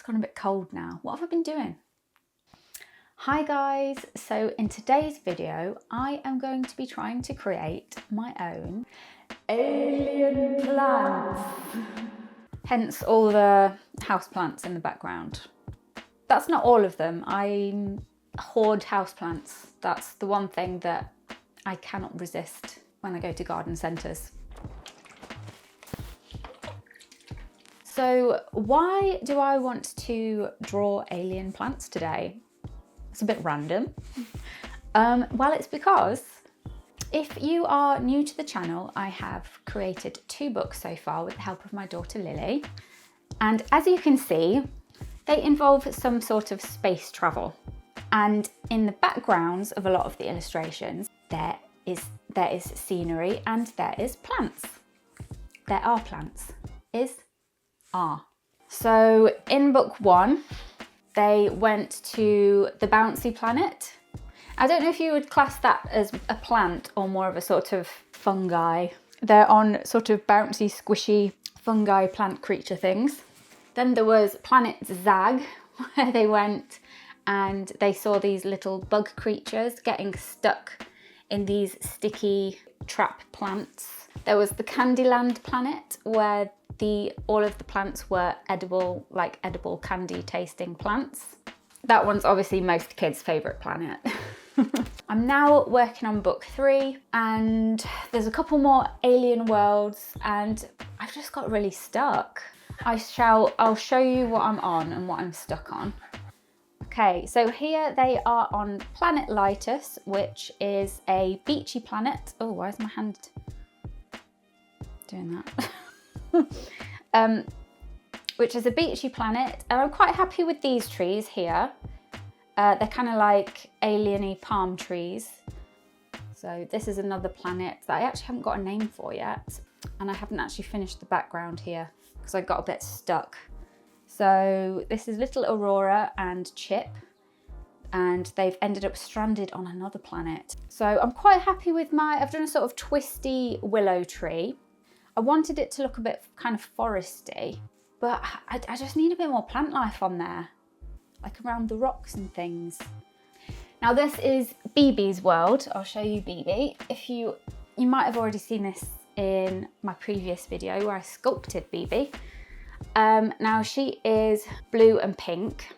gone a bit cold now. What have I been doing? Hi guys, so in today's video I am going to be trying to create my own alien plants. Hence all the houseplants in the background. That's not all of them. I hoard houseplants. That's the one thing that I cannot resist when I go to garden centres. So why do I want to draw alien plants today? It's a bit random. Well, it's because if you are new to the channel, I have created 2 books so far with the help of my daughter Lily. And as you can see, they involve some sort of space travel. And in the backgrounds of a lot of the illustrations, there is scenery and there is plants. There are plants. So in book 1, they went to the bouncy planet. I don't know if you would class that as a plant or more of a sort of fungi. They're on sort of bouncy, squishy fungi plant creature things. Then there was planet Zag, where they went and they saw these little bug creatures getting stuck in these sticky trap plants. There was the Candyland planet, where all of the plants were edible, like edible candy tasting plants. That one's obviously most kids' favourite planet. I'm now working on book 3 and there's a couple more alien worlds and I've just got really stuck. I'll show you what I'm on and what I'm stuck on. Okay, so here they are on planet Litus, which is a beachy planet. Oh, why is my hand doing that? Which is a beachy planet, and I'm quite happy with these trees here. They're kind of like alien-y palm trees. So this is another planet that I actually haven't got a name for yet, and I haven't actually finished the background here because I got a bit stuck. So this is little Aurora and Chip, and they've ended up stranded on another planet. So I'm quite happy with I've done a sort of twisty willow tree. I wanted it to look a bit kind of foresty, but I just need a bit more plant life on there, like around the rocks and things. Now this is BB's world. I'll show you BB. You might have already seen this in my previous video where I sculpted BB. Now she is blue and pink.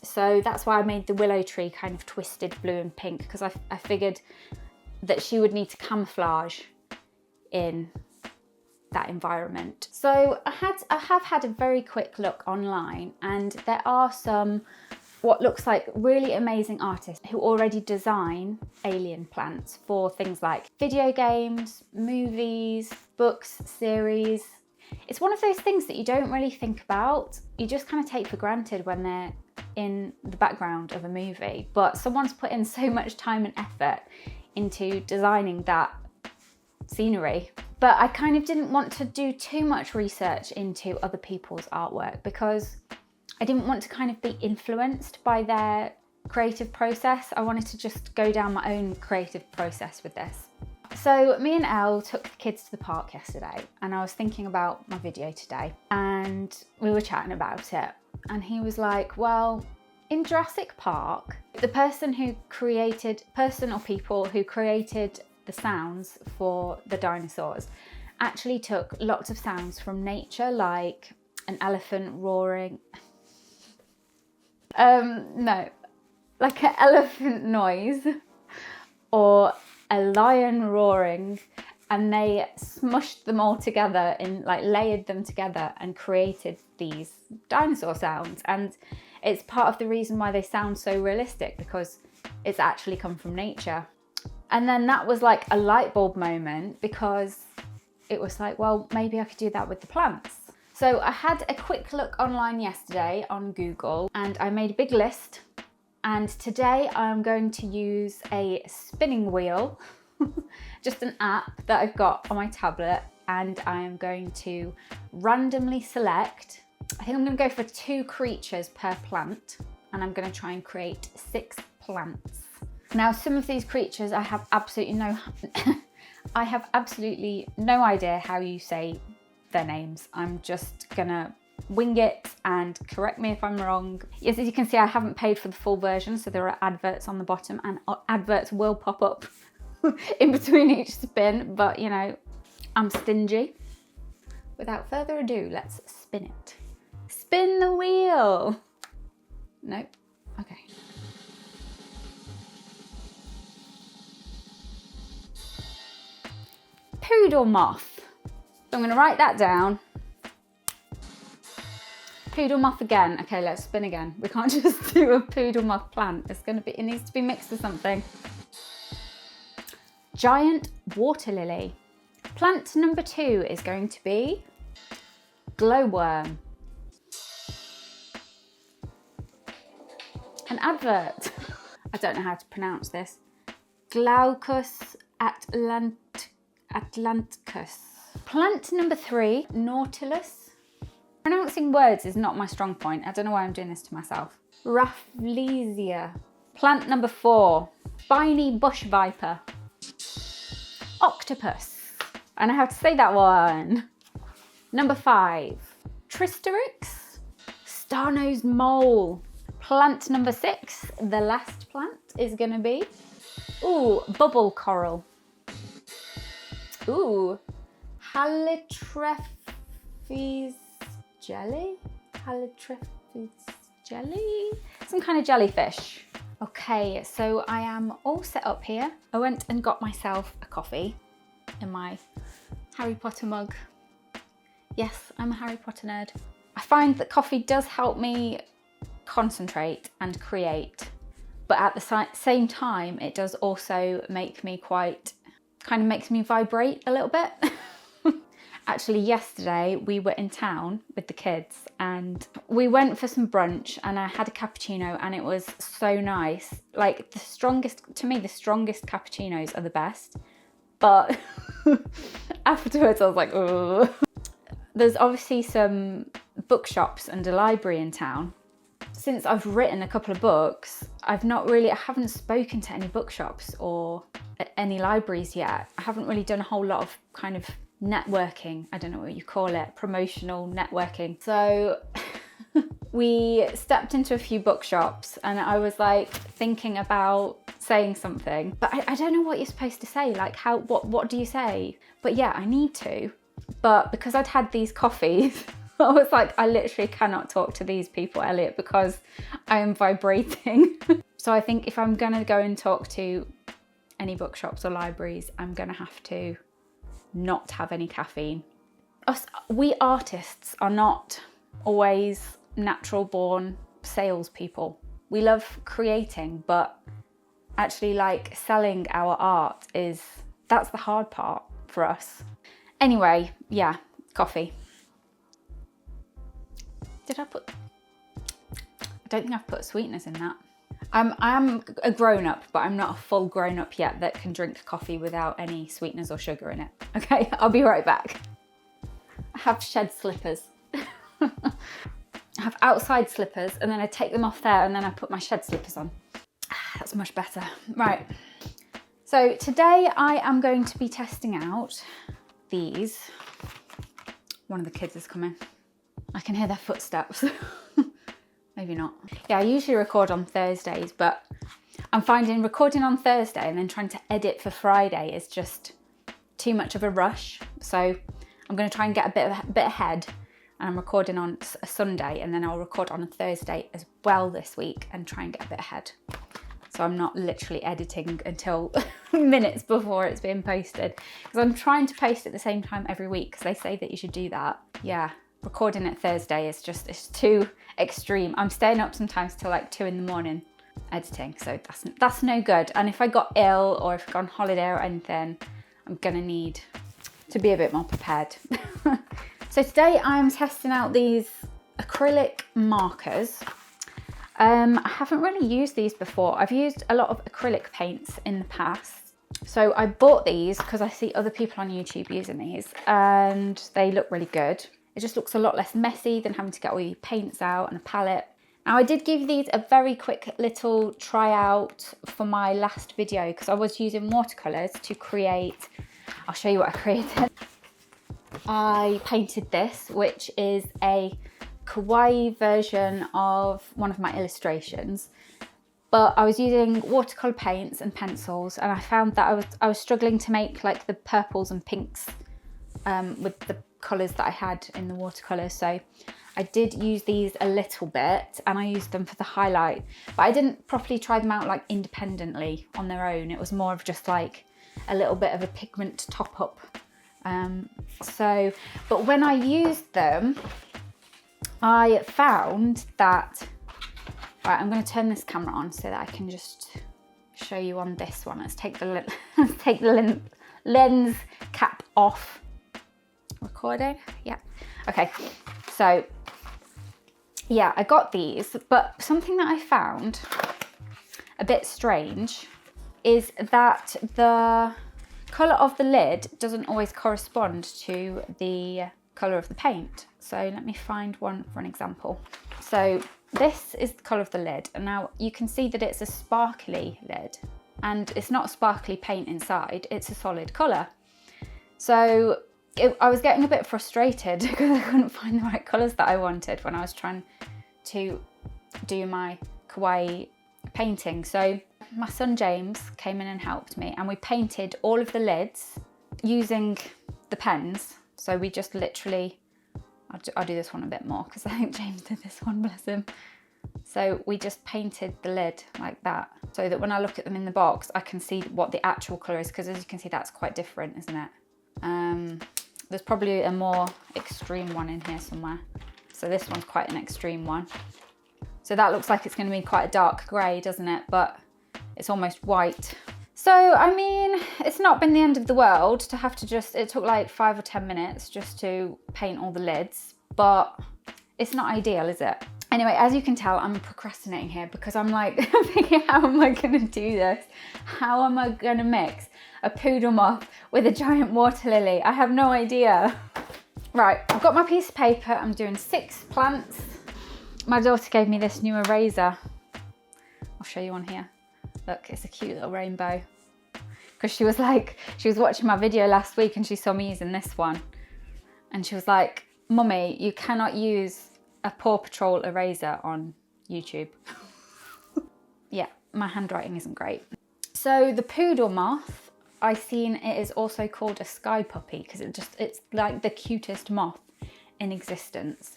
So that's why I made the willow tree kind of twisted blue and pink, because I figured that she would need to camouflage in that environment. So I have had a very quick look online, and there are some what looks like really amazing artists who already design alien plants for things like video games, movies, books, series. It's one of those things that you don't really think about. You just kind of take for granted when they're in the background of a movie, but someone's put in so much time and effort into designing that scenery. But I kind of didn't want to do too much research into other people's artwork because I didn't want to kind of be influenced by their creative process. I wanted to just go down my own creative process with this. So me and Elle took the kids to the park yesterday, and I was thinking about my video today, and we were chatting about it, and he was like, well, in Jurassic Park, the person or people who created the sounds for the dinosaurs actually took lots of sounds from nature, like an elephant roaring. Like an elephant noise or a lion roaring, and they smushed them all together and like layered them together and created these dinosaur sounds. And it's part of the reason why they sound so realistic, because it's actually come from nature. And then that was like a light bulb moment, because it was like, well, maybe I could do that with the plants. So I had a quick look online yesterday on Google, and I made a big list. And today I'm going to use a spinning wheel, just an app that I've got on my tablet, and I am going to randomly select, I think I'm going to go for 2 creatures per plant, and I'm going to try and create 6 plants. Now, some of these creatures I have absolutely no idea how you say their names. I'm just gonna wing it and correct me if I'm wrong. Yes, as you can see, I haven't paid for the full version, so there are adverts on the bottom, and adverts will pop up in between each spin, but you know, I'm stingy. Without further ado, let's spin it. Spin the wheel. Nope. Okay. Poodle Moth. So I'm going to write that down. Poodle Moth again. Okay, let's spin again. We can't just do a Poodle Moth plant. It needs to be mixed with something. Giant water lily. Plant number 2 is going to be glowworm. An advert. I don't know how to pronounce this. Glaucus Atlanticus. Plant number 3, Nautilus. Pronouncing words is not my strong point. I don't know why I'm doing this to myself. Rafflesia. Plant number 4, Spiny bush viper. Octopus. I know how to say that one. Number 5, Tristerix. Star-nosed mole. Plant number 6, the last plant, is gonna be, ooh, bubble coral. Ooh, Halitrephes Jelly? Halitrephes Jelly? Some kind of jellyfish. Okay, so I am all set up here. I went and got myself a coffee in my Harry Potter mug. Yes, I'm a Harry Potter nerd. I find that coffee does help me concentrate and create, but at the same time it does also make me kind of makes me vibrate a little bit. Actually, yesterday we were in town with the kids and we went for some brunch and I had a cappuccino and it was so nice. Like to me the strongest cappuccinos are the best, but afterwards I was like, oh. There's obviously some bookshops and a library in town. Since I've written a couple of books, I haven't spoken to any bookshops or any libraries yet. I haven't really done a whole lot of kind of networking. I don't know what you call it, promotional networking. So we stepped into a few bookshops and I was like thinking about saying something, but I don't know what you're supposed to say. Like what do you say? But yeah, I need to. But because I'd had these coffees, I was like, I literally cannot talk to these people, Elliot, because I am vibrating. So I think if I'm gonna go and talk to any bookshops or libraries, I'm gonna have to not have any caffeine. We artists are not always natural born salespeople. We love creating, but actually like selling our art that's the hard part for us. Anyway, yeah, coffee. I don't think I've put sweeteners in that. I am a grown-up, but I'm not a full grown-up yet that can drink coffee without any sweeteners or sugar in it. Okay, I'll be right back. I have shed slippers. I have outside slippers and then I take them off there and then I put my shed slippers on. That's much better. Right, so today I am going to be testing out these. One of the kids is coming. I can hear their footsteps. Maybe not. Yeah, I usually record on Thursdays, but I'm finding recording on Thursday and then trying to edit for Friday is just too much of a rush. So I'm going to try and get a bit ahead, and I'm recording on a Sunday and then I'll record on a Thursday as well this week and try and get a bit ahead. So I'm not literally editing until minutes before it's being posted, because I'm trying to post at the same time every week because they say that you should do that. Yeah. Recording at Thursday is it's too extreme. I'm staying up sometimes till like 2 in the morning editing, so that's no good. And if I got ill or if I got on holiday or anything, I'm gonna need to be a bit more prepared. So today I'm testing out these acrylic markers. I haven't really used these before. I've used a lot of acrylic paints in the past. So I bought these because I see other people on YouTube using these and they look really good. It just looks a lot less messy than having to get all your paints out and a palette. Now I did give these a very quick little try out for my last video because I was using watercolours to create, I'll show you what I created. I painted this, which is a kawaii version of one of my illustrations, but I was using watercolor paints and pencils, and I found that I was struggling to make like the purples and pinks with the colors that I had in the watercolor. So I did use these a little bit, and I used them for the highlight, but I didn't properly try them out like independently on their own. It was more of just like a little bit of a pigment top up. But when I used them, I found that, right, I'm going to turn this camera on so that I can just show you on this one. Let's take the lens cap off. Recording? Yeah. Okay. So yeah, I got these, but something that I found a bit strange is that the colour of the lid doesn't always correspond to the colour of the paint. So let me find one for an example. So this is the colour of the lid, and now you can see that it's a sparkly lid, and it's not sparkly paint inside, it's a solid colour. So I was getting a bit frustrated because I couldn't find the right colours that I wanted when I was trying to do my kawaii painting. So my son James came in and helped me, and we painted all of the lids using the pens. So we just literally, I'll do this one a bit more because I think James did this one, bless him. So we just painted the lid like that, so that when I look at them in the box, I can see what the actual colour is, because as you can see, that's quite different, isn't it? There's probably a more extreme one in here somewhere. So this one's quite an extreme one. So that looks like it's going to be quite a dark grey, doesn't it? But it's almost white. So, I mean, it's not been the end of the world to have to just, it took like 5 or 10 minutes just to paint all the lids, but it's not ideal, is it? Anyway, as you can tell, I'm procrastinating here because I'm like thinking, how am I going to do this? How am I going to mix a poodle moth with a giant water lily? I have no idea. Right, I've got my piece of paper. I'm doing 6 plants. My daughter gave me this new eraser. I'll show you on here. Look, it's a cute little rainbow. Because she was watching my video last week and she saw me using this one. And she was like, Mummy, you cannot use a Paw Patrol eraser on YouTube. Yeah, my handwriting isn't great. So the poodle moth, I've seen it is also called a sky puppy because it's like the cutest moth in existence.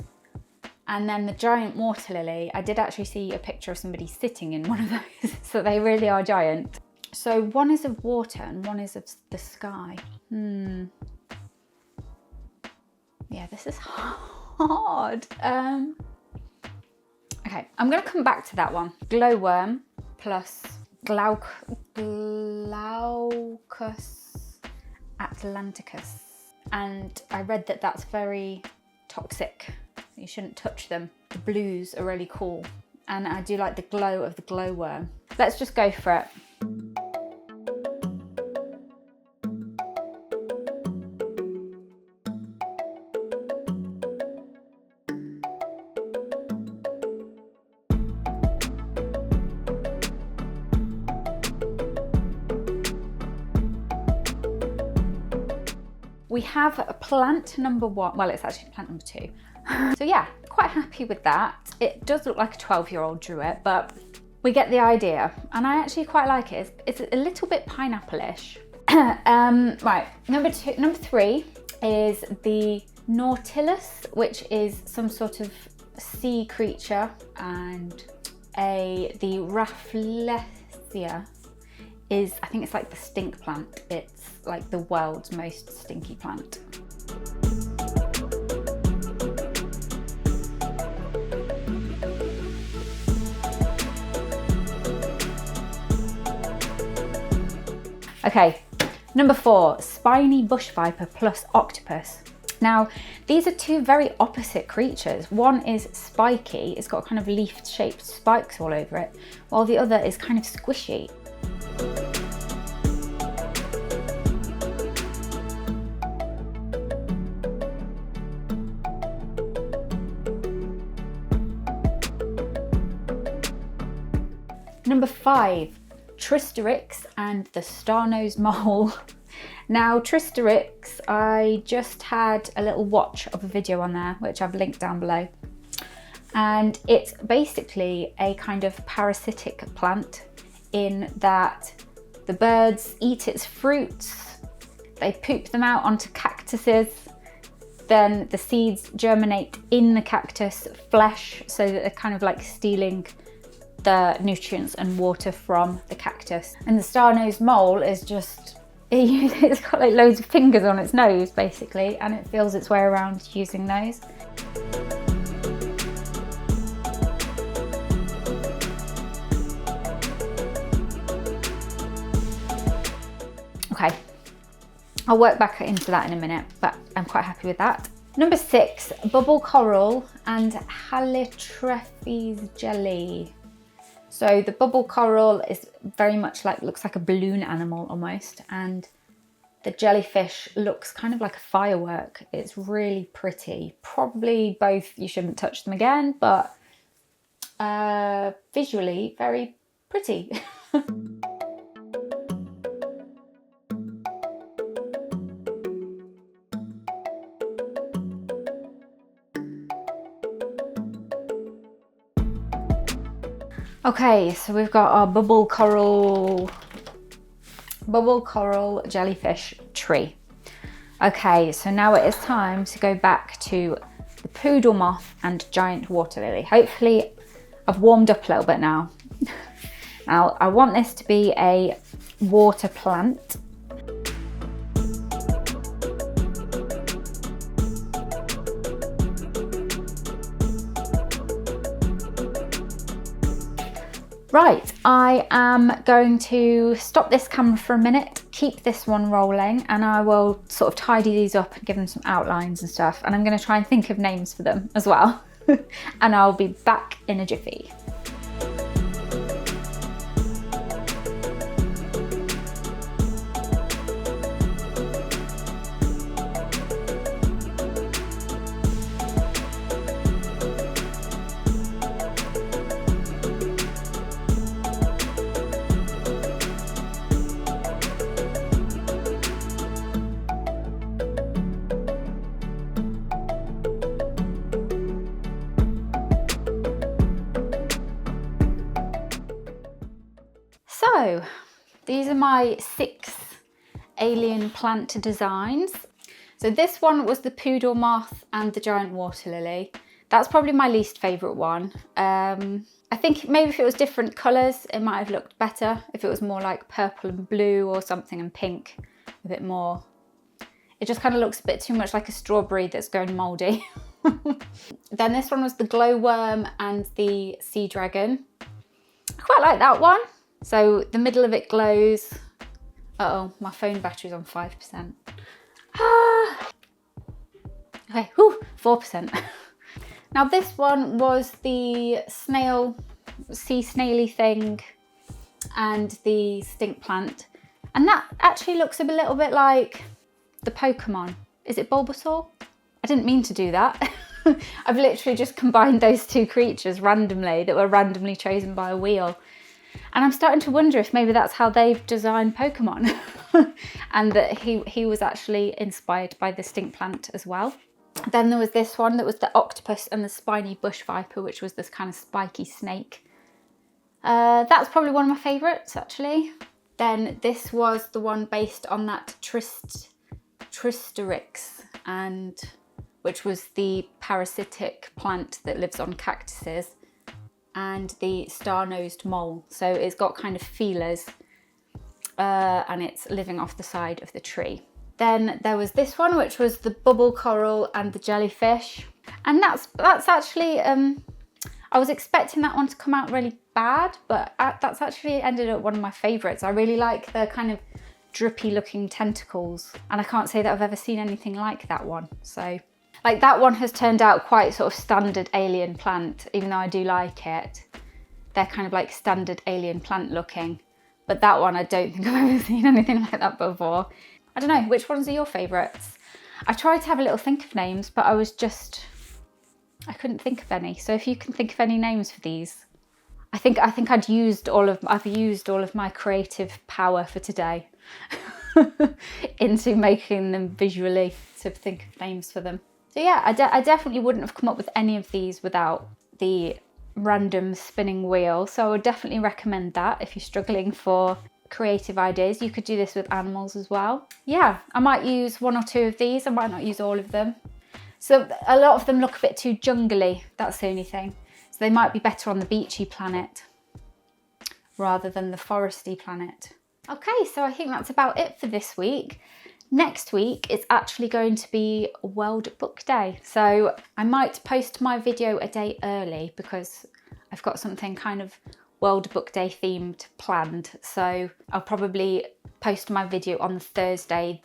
And then the giant water lily, I did actually see a picture of somebody sitting in one of those, so they really are giant. So one is of water and one is of the sky. Yeah, this is hard. Okay, I'm gonna come back to that one. Glowworm plus Glaucus Atlanticus. And I read that that's very toxic. You shouldn't touch them. The blues are really cool. And I do like the glow of the glowworm. Let's just go for it. We have a plant number 1, well, it's actually plant number 2. So yeah, quite happy with that. It does look like a 12-year-old drew it, but we get the idea. And I actually quite like it. It's a little bit pineapple-ish. Right, number 3 is the Nautilus, which is some sort of sea creature, and the Rafflesia is, I think it's like the stink plant. It's like the world's most stinky plant. Okay, number 4, Spiny bush viper plus octopus. Now, these are 2 very opposite creatures. One is spiky, it's got kind of leaf-shaped spikes all over it, while the other is kind of squishy. Number 5, Tristerix and the star-nosed mole. Now, Tristerix, I just had a little watch of a video on there, which I've linked down below. And it's basically a kind of parasitic plant in that the birds eat its fruits, they poop them out onto cactuses, then the seeds germinate in the cactus flesh, so that they're kind of like stealing the nutrients and water from the cactus. And the star-nosed mole is just, it's got like loads of fingers on its nose basically, and it feels its way around using those. Okay, I'll work back into that in a minute, but I'm quite happy with that. Number 6, bubble coral and Halitrephes Jelly. So the bubble coral is very much like, looks like a balloon animal almost, and the jellyfish looks kind of like a firework. It's really pretty. Probably both, you shouldn't touch them again, but visually very pretty. Okay, so we've got our bubble coral jellyfish tree. Okay, so now it is time to go back to the poodle moth and giant water lily. Hopefully I've warmed up a little bit now. Now I want this to be a water plant. Right, I am going to stop this camera for a minute, keep this one rolling, and I will sort of tidy these up and give them some outlines and stuff. And I'm going to try and think of names for them as well. And I'll be back in a jiffy. So these are my 6 alien plant designs. So this one was the poodle moth and the giant water lily. That's probably my least favourite one. I think maybe if it was different colours, it might have looked better. If it was more like purple and blue or something and pink, a bit more. It just kind of looks a bit too much like a strawberry that's going mouldy. Then this one was the glowworm and the sea dragon. I quite like that one. So the middle of it glows. Uh-oh, my phone battery's on 5%. Okay, whew, 4%. Now this one was the snail, sea snaily thing, and the stink plant. And that actually looks a little bit like the Pokemon. Is it Bulbasaur? I didn't mean to do that. I've literally just combined those 2 creatures randomly that were randomly chosen by a wheel. And I'm starting to wonder if maybe that's how they've designed Pokemon. And that he was actually inspired by the stink plant as well. Then there was this one that was the octopus and the spiny bush viper, which was this kind of spiky snake. That's probably one of my favourites actually. Then this was the one based on that Tristerix, and which was the parasitic plant that lives on cactuses, and the star-nosed mole. So it's got kind of feelers and it's living off the side of the tree. Then there was this one, which was the bubble coral and the jellyfish. And that's actually, I was expecting that one to come out really bad, but that's actually ended up one of my favourites. I really like the kind of drippy looking tentacles, and I can't say that I've ever seen anything like that one. So like that one has turned out quite sort of standard alien plant, even though I do like it. They're kind of like standard alien plant looking, but that one I don't think I've ever seen anything like that before. I don't know, which ones are your favourites? I tried to have a little think of names, but I couldn't think of any. So if you can think of any names for these, I think I've used all of my creative power for today into making them visually to think of names for them. So yeah, I definitely wouldn't have come up with any of these without the random spinning wheel. So I would definitely recommend that if you're struggling for creative ideas. You could do this with animals as well. Yeah, I might use 1 or 2 of these. I might not use all of them. So a lot of them look a bit too jungly, that's the only thing. So they might be better on the beachy planet rather than the foresty planet. Okay, so I think that's about it for this week. Next week it's actually going to be World Book Day. So I might post my video a day early because I've got something kind of World Book Day themed planned. So I'll probably post my video on Thursday.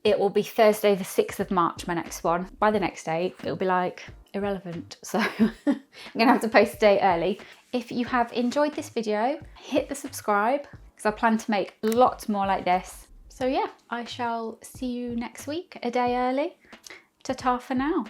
It will be Thursday the 6th of March, my next one. By the next day, it'll be like irrelevant. So I'm gonna have to post a day early. If you have enjoyed this video, hit the subscribe because I plan to make lots more like this. So yeah, I shall see you next week, a day early. Ta-ta for now.